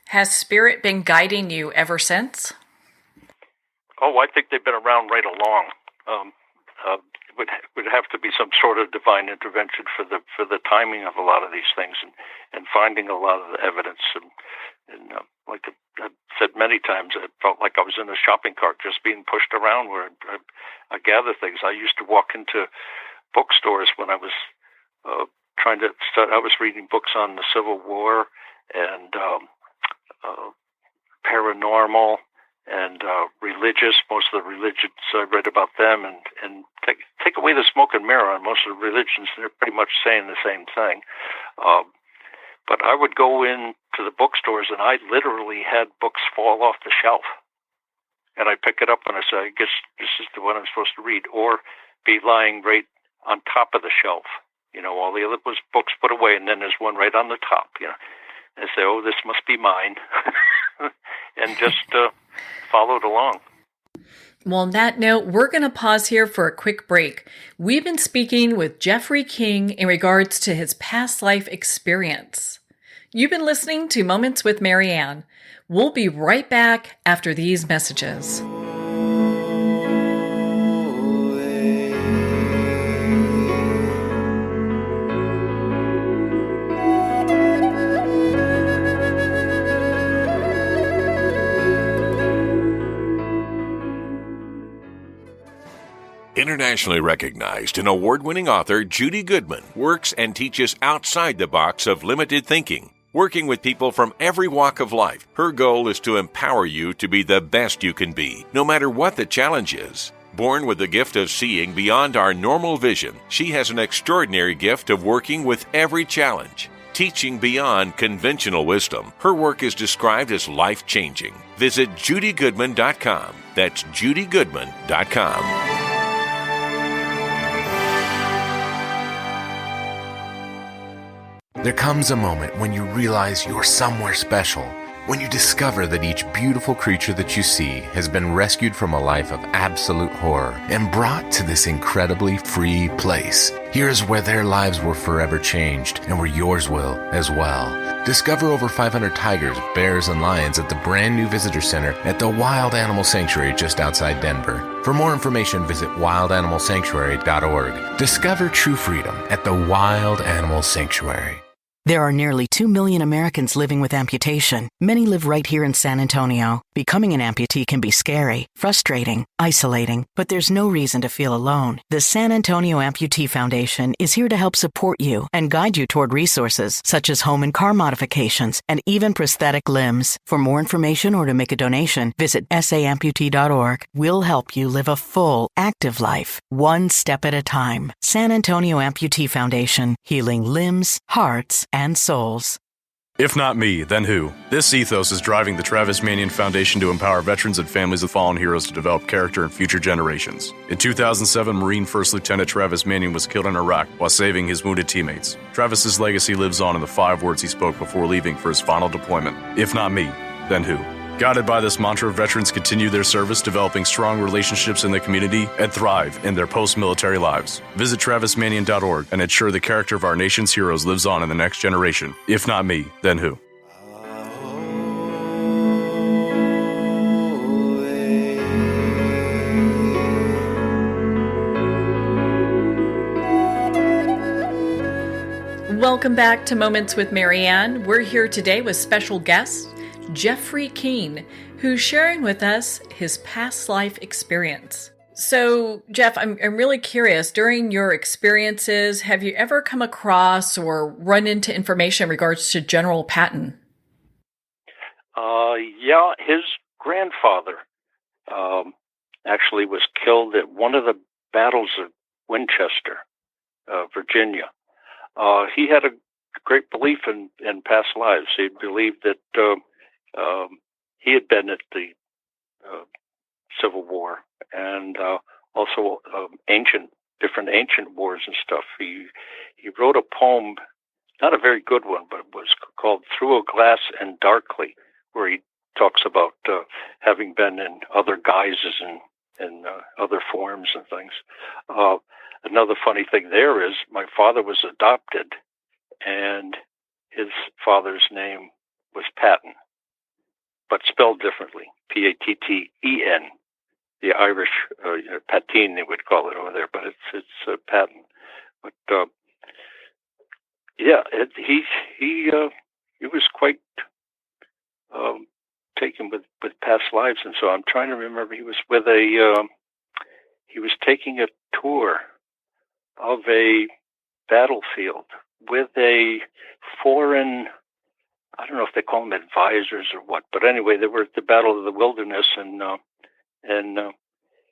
Has Spirit been guiding you ever since? Oh, I think they've been around right along. Would have to be some sort of divine intervention for the timing of a lot of these things and finding a lot of the evidence. And like I've said many times, it felt like I was in a shopping cart just being pushed around where I gather things. I used to walk into bookstores when I was trying to study. I was reading books on the Civil War and paranormal and religious. Most of the religions I read about them, and take away the smoke and mirror on most of the religions, they're pretty much saying the same thing. But I would go into the bookstores, and I literally had books fall off the shelf. And I'd pick it up, and I say, I guess this is the one I'm supposed to read, or be lying right on top of the shelf. All the other books put away, and then there's one right on the top. And say, oh, this must be mine. And just followed along. Well, on that note, we're going to pause here for a quick break. We've been speaking with Jeffrey Keene in regards to his past life experience. You've been listening to Moments with Marianne. We'll be right back after these messages. Internationally recognized and award-winning author Judy Goodman works and teaches outside the box of limited thinking. Working with people from every walk of life, her goal is to empower you to be the best you can be, no matter what the challenge is. Born with the gift of seeing beyond our normal vision, she has an extraordinary gift of working with every challenge. Teaching beyond conventional wisdom, her work is described as life-changing. Visit judygoodman.com. That's judygoodman.com. There comes a moment when you realize you're somewhere special, when you discover that each beautiful creature that you see has been rescued from a life of absolute horror and brought to this incredibly free place. Here's where their lives were forever changed and where yours will as well. Discover over 500 tigers, bears, and lions at the brand new visitor center at the Wild Animal Sanctuary just outside Denver. For more information, visit wildanimalsanctuary.org. Discover true freedom at the Wild Animal Sanctuary. There are nearly 2 million Americans living with amputation. Many live right here in San Antonio. Becoming an amputee can be scary, frustrating, isolating, but there's no reason to feel alone. The San Antonio Amputee Foundation is here to help support you and guide you toward resources such as home and car modifications and even prosthetic limbs. For more information or to make a donation, visit saamputee.org. We'll help you live a full, active life, one step at a time. San Antonio Amputee Foundation, healing limbs, hearts, and souls. If not me, then who? This ethos is driving the Travis Manion Foundation to empower veterans and families of fallen heroes to develop character in future generations. In 2007, Marine First Lieutenant Travis Manion was killed in Iraq while saving his wounded teammates. Travis's legacy lives on in the 5 words he spoke before leaving for his final deployment. If not me, then who? Guided by this mantra, veterans continue their service, developing strong relationships in the community, and thrive in their post-military lives. Visit TravisManion.org and ensure the character of our nation's heroes lives on in the next generation. If not me, then who? Welcome back to Moments with Marianne. We're here today with special guest Jeffrey Keene, who's sharing with us his past life experience. So, Jeff, I'm really curious. During your experiences, have you ever come across or run into information in regards to General Patton? Yeah, his grandfather actually was killed at one of the battles of Winchester, Virginia. He had a great belief in past lives. He believed that he had been at the Civil War and also different ancient wars and stuff. He wrote a poem, not a very good one, but it was called "Through a Glass and Darkly," where he talks about having been in other guises and other forms and things. Another funny thing there is my father was adopted, and his father's name was Patton, but spelled differently, Patten. The Irish Pateen, they would call it over there, but it's Patton. But yeah, he was quite taken with past lives, and so I'm trying to remember. He was he was taking a tour of a battlefield with a foreign, I don't know if they call them advisors or what, but anyway, they were at the Battle of the Wilderness, and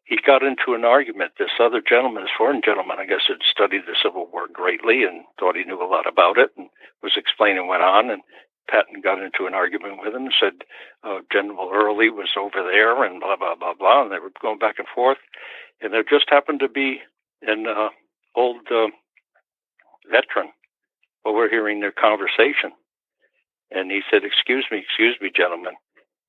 he got into an argument. This other gentleman, this foreign gentleman, I guess, had studied the Civil War greatly and thought he knew a lot about it, and was explaining what went on. And Patton got into an argument with him, said General Early was over there, and blah blah blah blah, and they were going back and forth. And there just happened to be an old veteran overhearing their conversation. And he said, excuse me, gentlemen.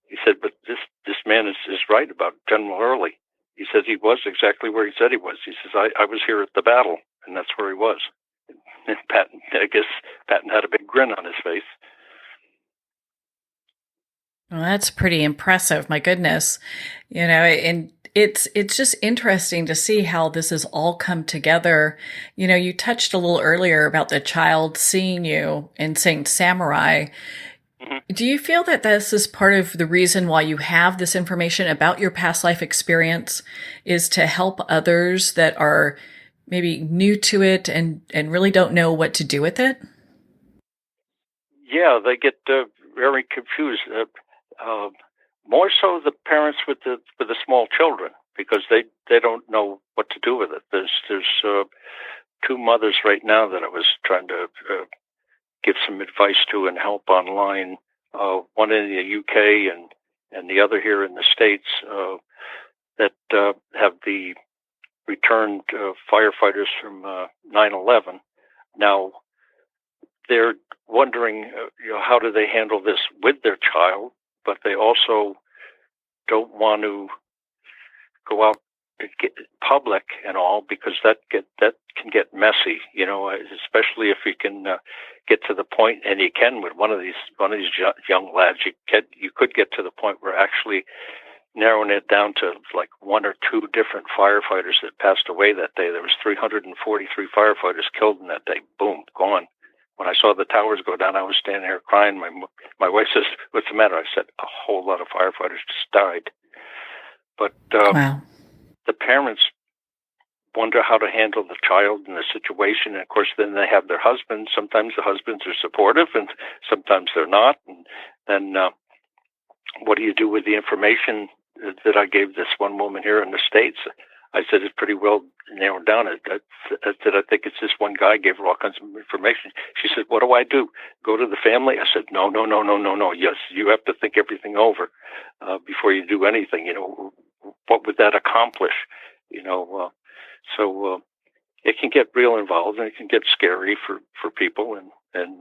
He said, but this man is right about General Early. He said he was exactly where he said he was. He says, I was here at the battle, and that's where he was. And Patton, I guess Patton had a big grin on his face. Well, that's pretty impressive. My goodness. And it's just interesting to see how this has all come together. You touched a little earlier about the child seeing you and saying samurai. Do you feel that this is part of the reason why you have this information about your past life experience, is to help others that are maybe new to it and really don't know what to do with it? Yeah, they get very confused. More so the parents with the small children, because they don't know what to do with it. There's two mothers right now that I was trying to give some advice to and help online. One in the UK and the other here in the States, that have the returned firefighters from 9/11. Now they're wondering, how do they handle this with their child, but they also don't want to go out to get public and all, because that can get messy, especially if you can get to the point, and you can with one of these young lads, you could get to the point where actually narrowing it down to like one or two different firefighters that passed away that day. There was 343 firefighters killed in that day. Boom, gone. When I saw the towers go down, I was standing there crying. My wife says, "What's the matter?" I said, "A whole lot of firefighters just died." But Wow. the parents wonder how to handle the child in the situation. And of course, then they have their husbands. Sometimes the husbands are supportive, and sometimes they're not. And then what do you do with the information that I gave this one woman here in the States? I said it's pretty well narrowed down. I said, I think it's this one guy, gave her all kinds of information. She said, "What do I do? Go to the family?" I said, No. Yes, you have to think everything over before you do anything. What would that accomplish? So it can get real involved, and it can get scary for people, and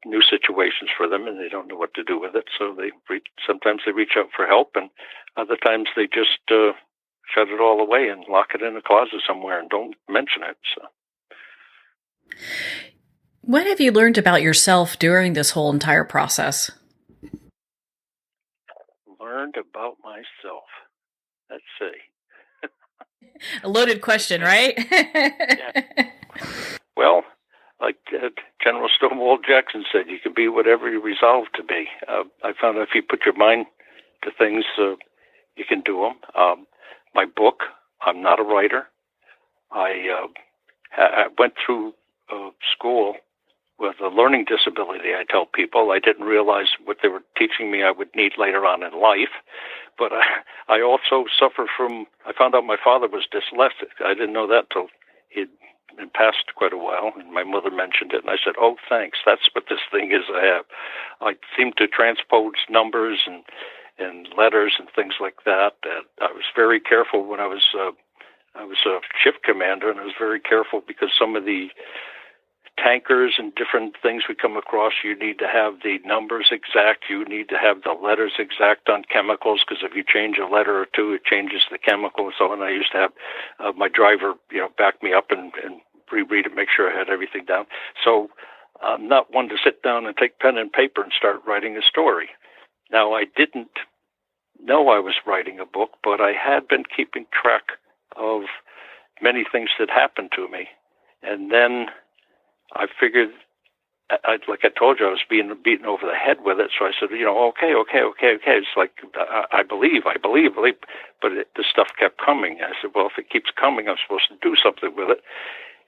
new situations for them, and they don't know what to do with it. So sometimes they reach out for help, and other times they just shut it all away and lock it in a closet somewhere and don't mention it. So, What have you learned about yourself during this whole entire process? Learned about myself. Let's see. A loaded question, right? Yeah. Well, like General Stonewall Jackson said, you can be whatever you resolve to be. I found if you put your mind to things, you can do them. My book, I'm not a writer. I went through school with a learning disability. I tell people I didn't realize what they were teaching me I would need later on in life. But I also suffer from, I found out my father was dyslexic. I didn't know that till he'd been passed quite a while, and my mother mentioned it, and I said, "Oh, thanks, that's what this thing is I have." I seem to transpose numbers and letters and things like that. And I was very careful when I was a shift commander, and I was very careful because some of the tankers and different things we come across, you need to have the numbers exact. You need to have the letters exact on chemicals, because if you change a letter or two, it changes the chemical. And so on. I used to have my driver, back me up and reread it, make sure I had everything down. So I'm not one to sit down and take pen and paper and start writing a story. Now, I didn't know I was writing a book, but I had been keeping track of many things that happened to me. And then I figured, like I told you, I was being beaten over the head with it. So I said, okay. It's like, I believe. But the stuff kept coming. I said, well, if it keeps coming, I'm supposed to do something with it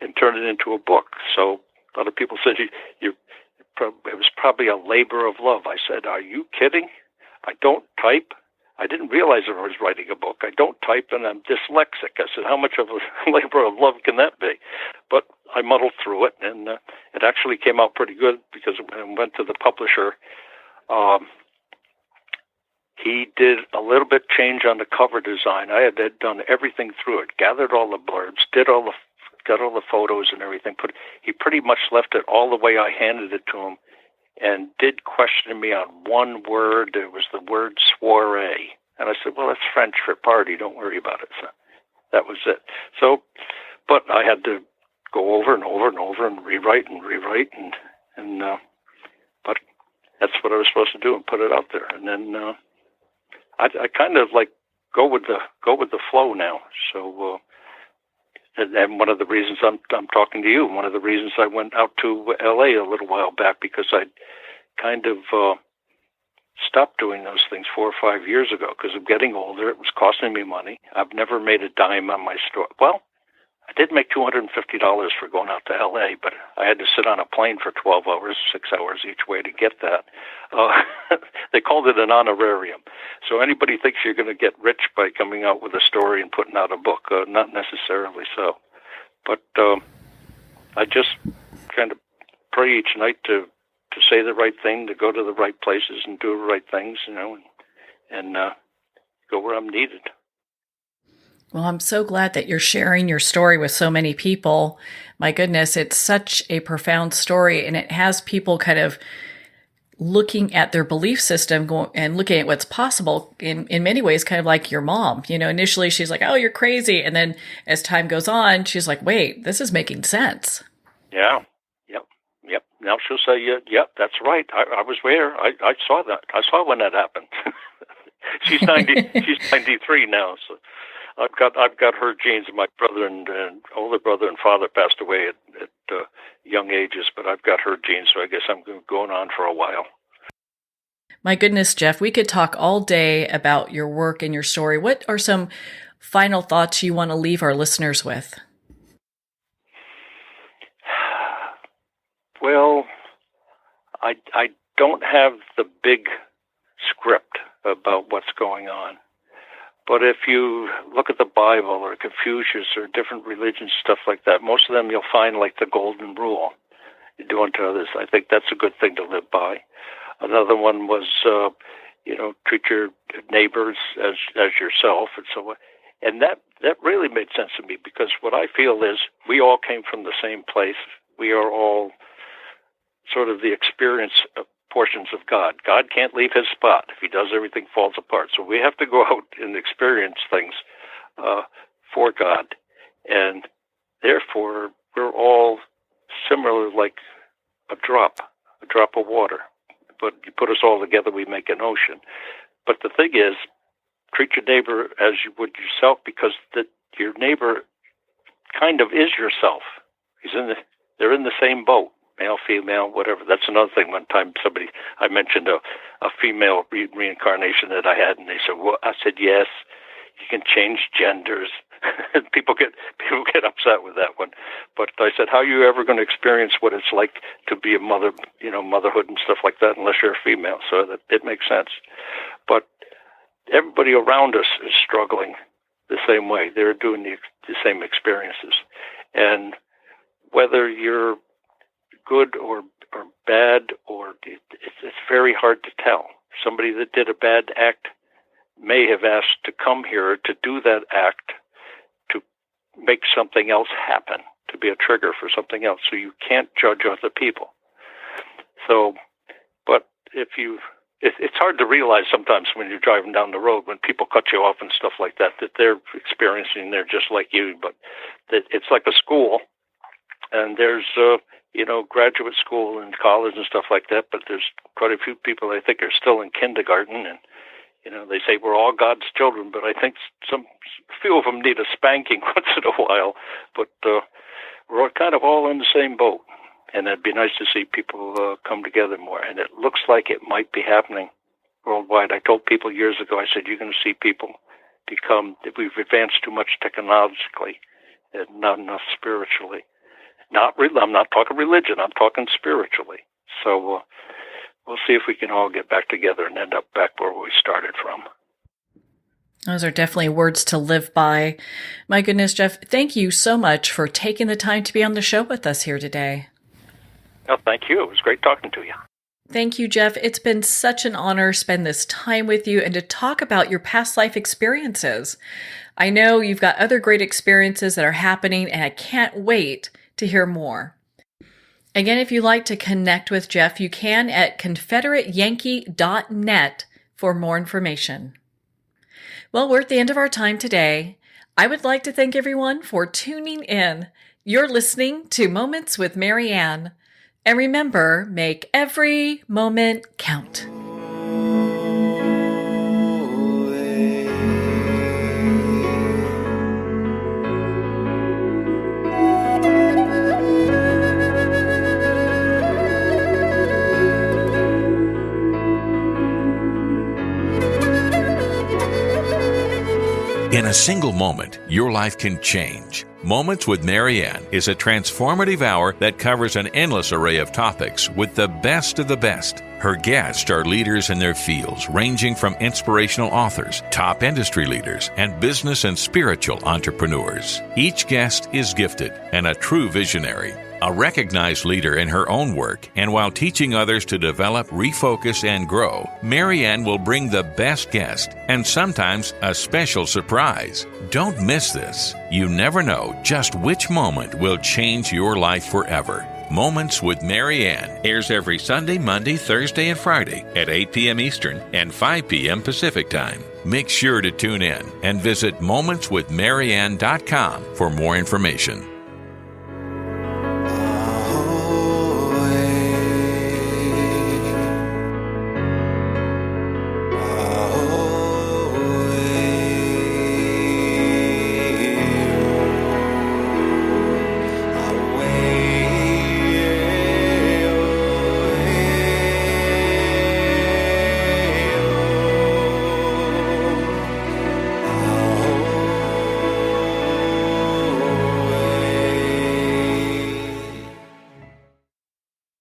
and turn it into a book. So a lot of people said, it was probably a labor of love. I said, are you kidding? I don't type. I didn't realize I was writing a book. I don't type, and I'm dyslexic. I said, how much of a labor of love can that be? But I muddled through it, and it actually came out pretty good, because when I went to the publisher, he did a little bit change on the cover design. I had done everything through it, gathered all the blurbs, got all the photos and everything. He pretty much left it all the way I handed it to him, and did question me on one word. It was the word soiree. And I said, well, that's French for party. Don't worry about it. So that was it. So, but I had to go over and over and over and rewrite. But that's what I was supposed to do, and put it out there. And then I kind of like go with the flow now. So, and one of the reasons I'm talking to you, one of the reasons I went out to LA a little while back, because I kind of stopped doing those things 4 or 5 years ago because of getting older. It was costing me money. I've never made a dime on my store. Well, I did make $250 for going out to L.A., but I had to sit on a plane for 12 hours, 6 hours each way to get that. They called it an honorarium. So anybody thinks you're going to get rich by coming out with a story and putting out a book. Not necessarily so. But I just kind of pray each night to say the right thing, to go to the right places and do the right things, and go where I'm needed. Well, I'm so glad that you're sharing your story with so many people. My goodness, it's such a profound story, and it has people kind of looking at their belief system and looking at what's possible in many ways, kind of like your mom. Initially she's like, oh, you're crazy. And then as time goes on, she's like, wait, this is making sense. Yeah. Yep. Now she'll say, yep, that's right. I was there. I saw that. I saw when that happened. She's 90. She's 93 now. So I've got her genes. My brother and older brother and father passed away at young ages, but I've got her genes, so I guess I'm going on for a while. My goodness, Jeff, we could talk all day about your work and your story. What are some final thoughts you want to leave our listeners with? Well, I don't have the big script about what's going on. But if you look at the Bible or Confucius or different religions, stuff like that, most of them you'll find like the golden rule. You do unto others. I think that's a good thing to live by. Another one was, treat your neighbors as yourself and so on. And that really made sense to me, because what I feel is we all came from the same place. We are all sort of the experience of portions of God. God can't leave his spot. If he does, everything falls apart. So we have to go out and experience things for God. And therefore, we're all similar, like a drop of water. But you put us all together, we make an ocean. But the thing is, treat your neighbor as you would yourself, because your neighbor kind of is yourself. They're in the same boat. Male, female, whatever. That's another thing. One time I mentioned a female reincarnation that I had, and they said, well, I said, yes, you can change genders. People get upset with that one. But I said, how are you ever going to experience what it's like to be a mother, motherhood and stuff like that, unless you're a female? So that it makes sense. But everybody around us is struggling the same way. They're doing the same experiences. And whether you're good or bad, or it's very hard to tell. Somebody that did a bad act may have asked to come here to do that act to make something else happen, to be a trigger for something else. So you can't judge other people. So, but it's hard to realize sometimes when you're driving down the road, when people cut you off and stuff like that they're experiencing, they're just like you, but it's like a school, and there's graduate school and college and stuff like that, but there's quite a few people I think are still in kindergarten, and they say we're all God's children, but I think a few of them need a spanking once in a while, but we're kind of all in the same boat, and it'd be nice to see people come together more, and it looks like it might be happening worldwide. I told people years ago, I said, you're going to see people we've advanced too much technologically and not enough spiritually. I'm not talking religion, I'm talking spiritually. So we'll see if we can all get back together and end up back where we started from. Those are definitely words to live by. My goodness, Jeff, thank you so much for taking the time to be on the show with us here today. Well, thank you. It was great talking to you. Thank you, Jeff. It's been such an honor to spend this time with you and to talk about your past life experiences. I know you've got other great experiences that are happening, and I can't wait to hear more. Again, if you'd like to connect with Jeff, you can at confederateyankee.net for more information. Well, we're at the end of our time today. I would like to thank everyone for tuning in. You're listening to Moments with Mary Ann. And remember, make every moment count. In a single moment, your life can change. Moments with Marianne is a transformative hour that covers an endless array of topics with the best of the best. Her guests are leaders in their fields, ranging from inspirational authors, top industry leaders, and business and spiritual entrepreneurs. Each guest is gifted and a true visionary, a recognized leader in her own work, and while teaching others to develop, refocus, and grow, Marianne will bring the best guest and sometimes a special surprise. Don't miss this. You never know just which moment will change your life forever. Moments with Marianne airs every Sunday, Monday, Thursday, and Friday at 8 p.m. Eastern and 5 p.m. Pacific Time. Make sure to tune in and visit momentswithmarianne.com for more information.